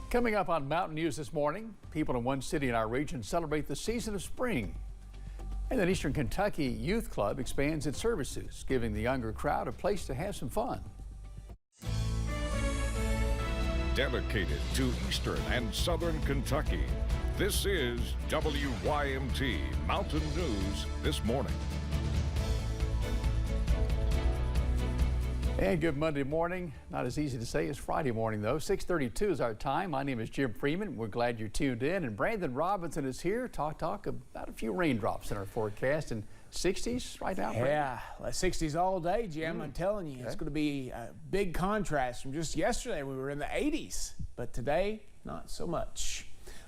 Coming up on Mountain News this morning, people in one city in our region celebrate the season of spring. And then Eastern Kentucky Youth Club expands its services, giving the younger crowd a place to have some fun. Dedicated to Eastern and Southern Kentucky, this is WYMT Mountain News this morning. And good Monday morning. Not as easy to say as Friday morning, though. 6:32 is our time. My name is Jim Freeman. We're glad you're tuned in. And Brandon Robinson is here to talk about a few raindrops in our forecast. And 60s right now, Brandon? Yeah, 60s all day, Jim. I'm telling you, it's going to be a big contrast from just yesterday. We were in the 80s, but today, not so much.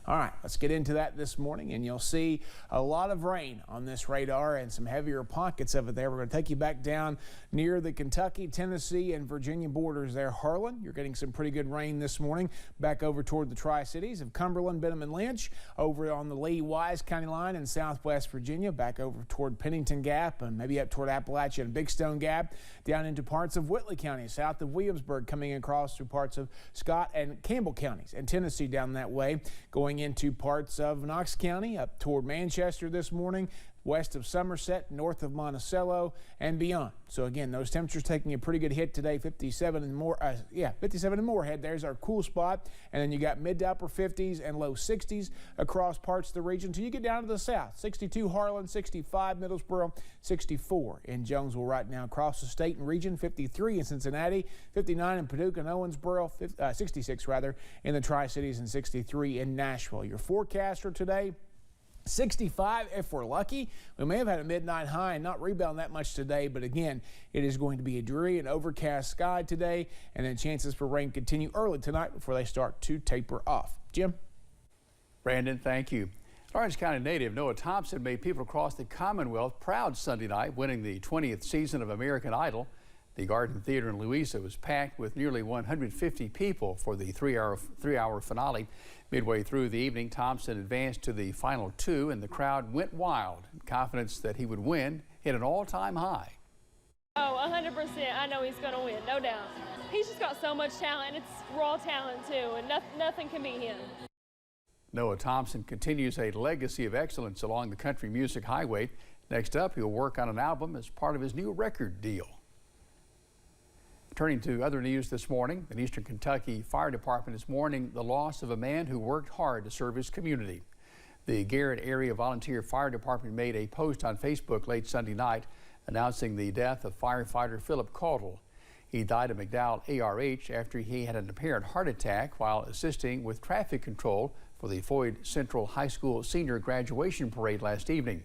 All right, let's get into that this morning, and you'll see a lot of rain on this radar and some heavier pockets of it there. We're going to take you back down near the Kentucky, Tennessee, and Virginia borders there. Harlan, you're getting some pretty good rain this morning. Back over toward the Tri-Cities of Cumberland, Benham, and Lynch. Over on the Lee-Wise County line in southwest Virginia. Back over toward Pennington Gap and maybe up toward Appalachia and Big Stone Gap. Down into parts of Whitley County, south of Williamsburg, coming across through parts of Scott and Campbell counties, and Tennessee down that way. Going into parts of Knox County, up toward Manchester this morning, west of Somerset, north of Monticello, and beyond. So again, those temperatures taking a pretty good hit today. 57 and more. 57 and Moorhead. There's our cool spot, and then you got mid to upper 50s and low 60s across parts of the region until you get down to the south. 62 Harlan, 65 Middlesboro, 64 in Jonesville right now across the state and region. 53 in Cincinnati, 59 in Paducah and Owensboro, 66 rather in the Tri-Cities, and 63 in Nashville. Your forecaster today: 65 if we're lucky. We may have had a midnight high and not rebound that much today, but again, it is going to be a dreary and overcast sky today, and then chances for rain continue early tonight before they start to taper off. Jim? Brandon, thank you. Orange County native Noah Thompson made people across the Commonwealth proud Sunday night, winning the 20th season of American Idol. The Garden Theater in Louisa was packed with nearly 150 people for the three-hour finale. Midway through the evening, Thompson advanced to the final two, and the crowd went wild. Confidence that he would win hit an all-time high. Oh, 100%. I know he's going to win, no doubt. He's just got so much talent. It's raw talent, too, and nothing can beat him. Noah Thompson continues a legacy of excellence along the country music highway. Next up, he'll work on an album as part of his new record deal. Turning to other news this morning, the Eastern Kentucky Fire Department is mourning the loss of a man who worked hard to serve his community. The Garrett Area Volunteer Fire Department made a post on Facebook late Sunday night announcing the death of firefighter Philip Caudle. He died at McDowell ARH after he had an apparent heart attack while assisting with traffic control for the Floyd Central High School senior graduation parade last evening.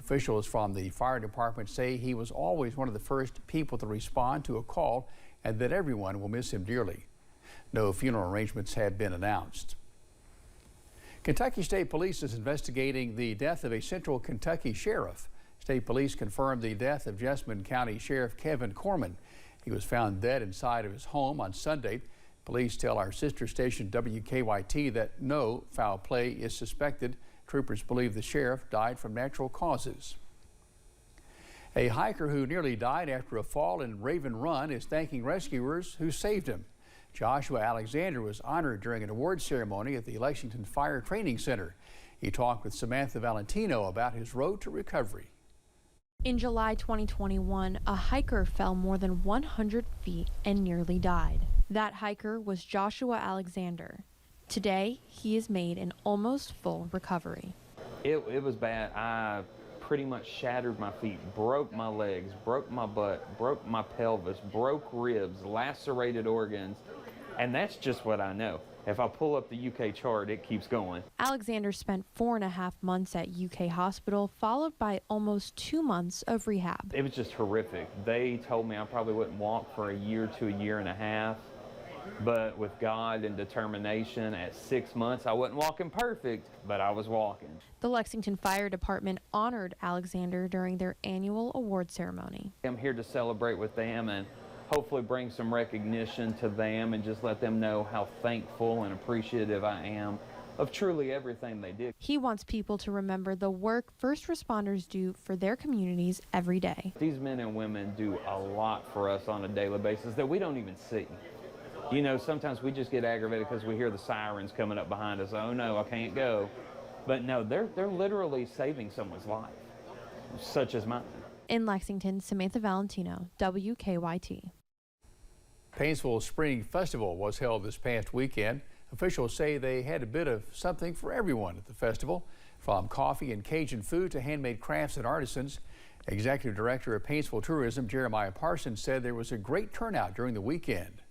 Officials from the fire department say he was always one of the first people to respond to a call, and that everyone will miss him dearly. No funeral arrangements have been announced. Kentucky State Police is investigating the death of a Central Kentucky sheriff. State Police confirmed the death of Jessamine County Sheriff Kevin Corman. He was found dead inside of his home on Sunday. Police tell our sister station WKYT that no foul play is suspected. Troopers believe the sheriff died from natural causes. A hiker who nearly died after a fall in Raven Run is thanking rescuers who saved him. Joshua Alexander was honored during an award ceremony at the Lexington Fire Training Center. He talked with Samantha Valentino about his road to recovery. In July 2021, a hiker fell more than 100 feet and nearly died. That hiker was Joshua Alexander. Today, he has made an almost full recovery. It was bad. I pretty much shattered my feet, broke my legs, broke my butt, broke my pelvis, broke ribs, lacerated organs, and that's just what I know. If I pull up the UK chart, it keeps going. Alexander spent 4.5 months at UK hospital, followed by almost 2 months of rehab. It was just horrific. They told me I probably wouldn't walk for a year to a year and a half. But with God and determination, at 6 months, I wasn't walking perfect, but I was walking. The Lexington Fire Department honored Alexander during their annual award ceremony. I'm here to celebrate with them and hopefully bring some recognition to them and just let them know how thankful and appreciative I am of truly everything they did. He wants people to remember the work first responders do for their communities every day. These men and women do a lot for us on a daily basis that we don't even see. You know, sometimes we just get aggravated because we hear the sirens coming up behind us. Oh no, I can't go. But no, they're literally saving someone's life, such as mine. In Lexington, Samantha Valentino, WKYT. Painesville Spring Festival was held this past weekend. Officials say they had a bit of something for everyone at the festival, from coffee and Cajun food to handmade crafts and artisans. Executive Director of Painesville Tourism, Jeremiah Parsons, said there was a great turnout during the weekend.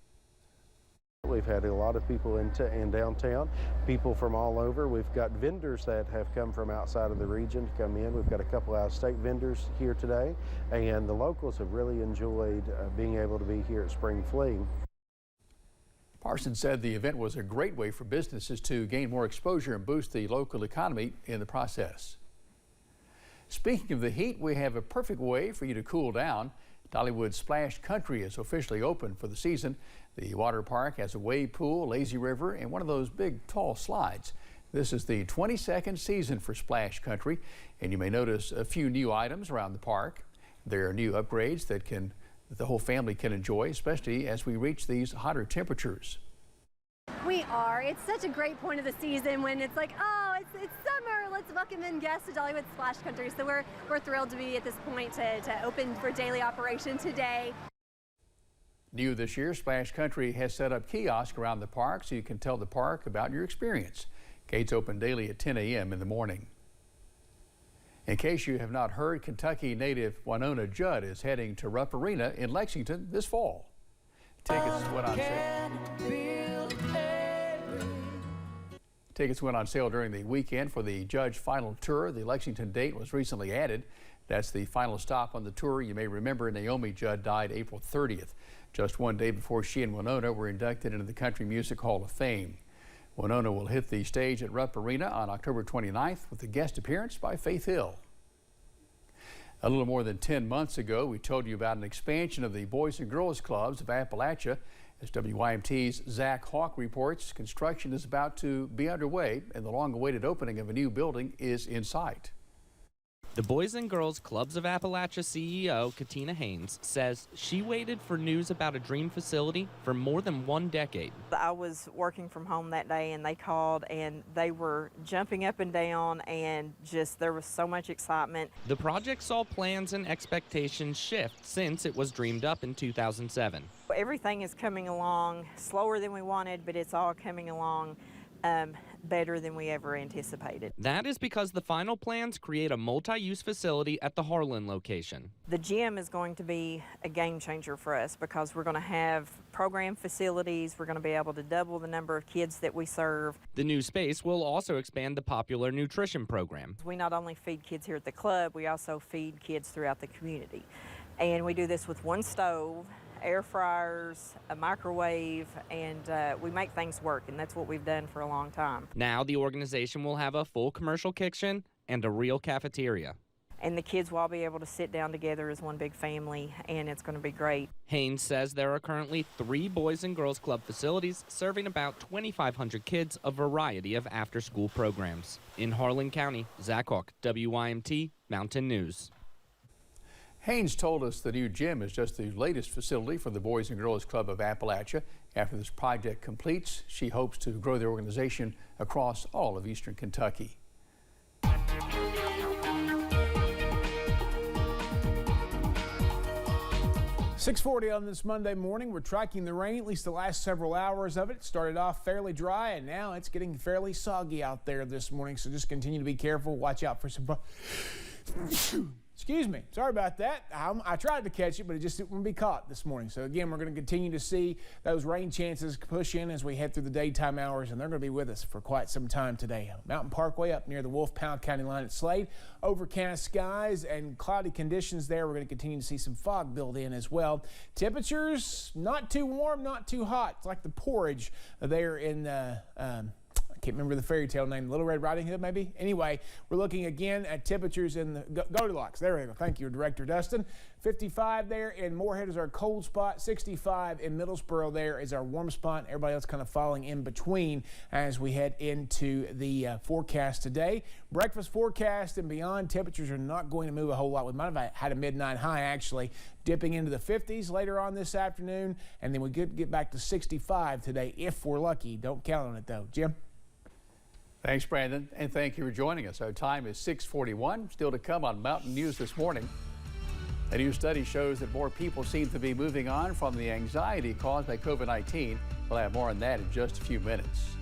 We've had a lot of people in downtown, people from all over. We've got vendors that have come from outside of the region to come in. We've got a couple out-of-state vendors here today, and the locals have really enjoyed being able to be here at Spring Fling. Parsons said the event was a great way for businesses to gain more exposure and boost the local economy in the process. Speaking of the heat, we have a perfect way for you to cool down. Dollywood Splash Country is officially open for the season. The water park has a wave pool, lazy river, and one of those big, tall slides. This is the 22nd season for Splash Country, and you may notice a few new items around the park. There are new upgrades that the whole family can enjoy, especially as we reach these hotter temperatures. We are. It's such a great point of the season when it's like, oh, it's summer. Let's welcome in guests to Dollywood Splash Country. So we're thrilled to be at this point to open for daily operation today. New this year, Splash Country has set up kiosks around the park so you can tell the park about your experience. Gates open daily at 10 a.m. in the morning. In case you have not heard, Kentucky native Winona Judd is heading to Rupp Arena in Lexington this fall. Tickets went on sale during the weekend for the Judge Final Tour. The Lexington date was recently added. That's the final stop on the tour. You may remember Naomi Judd died April 30th, just one day before she and Winona were inducted into the Country Music Hall of Fame. Winona will hit the stage at Rupp Arena on October 29th with a guest appearance by Faith Hill. A little more than 10 months ago, we told you about an expansion of the Boys and Girls Clubs of Appalachia. As WYMT's Zach Hawk reports, construction is about to be underway and the long-awaited opening of a new building is in sight. The Boys and Girls Clubs of Appalachia CEO, Katina Haynes, says she waited for news about a dream facility for more than 1 decade. I was working from home that day and they called and they were jumping up and down and just there was so much excitement. The project saw plans and expectations shift since it was dreamed up in 2007. Everything is coming along slower than we wanted, but it's all coming along better than we ever anticipated. That is because the final plans create a multi-use facility at the Harlan location. The gym is going to be a game changer for us because we're going to have program facilities. We're going to be able to double the number of kids that we serve. The new space will also expand the popular nutrition program. We not only feed kids here at the club, we also feed kids throughout the community. And we do this with one stove, air fryers, a microwave, and we make things work, and that's what we've done for a long time. Now the organization will have a full commercial kitchen and a real cafeteria. And the kids will all be able to sit down together as one big family, and it's going to be great. Haynes says there are currently 3 Boys and Girls Club facilities serving about 2,500 kids a variety of after-school programs. In Harlan County, Zach Hawk, WYMT Mountain News. Haynes told us the new gym is just the latest facility for the Boys and Girls Club of Appalachia. After this project completes, she hopes to grow the organization across all of eastern Kentucky. 6:40 on this Monday morning. We're tracking the rain, at least the last several hours of it. Started off fairly dry, and now it's getting fairly soggy out there this morning. So just continue to be careful. Watch out for some... Excuse me. Sorry about that. I tried to catch it, but it just didn't want to be caught this morning. So again, we're going to continue to see those rain chances push in as we head through the daytime hours, and they're going to be with us for quite some time today. Mountain Parkway up near the Wolf-Powell County line at Slade. Overcast skies and cloudy conditions there. We're going to continue to see some fog build in as well. Temperatures not too warm, not too hot. It's like the porridge there in can't remember the fairy tale name, Little Red Riding Hood maybe? Anyway, we're looking again at temperatures in the Goldilocks. There we go. Thank you, Director Dustin. 55 there in Moorhead is our cold spot. 65 in Middlesboro there is our warm spot. Everybody else kind of falling in between as we head into the forecast today. Breakfast forecast and beyond, temperatures are not going to move a whole lot. We might have had a midnight high actually dipping into the 50s later on this afternoon, and then we could get back to 65 today if we're lucky. Don't count on it though. Jim? Thanks, Brandon, and thank you for joining us. Our time is 6:41. Still to come on Mountain News this morning. A new study shows that more people seem to be moving on from the anxiety caused by COVID-19. We'll have more on that in just a few minutes.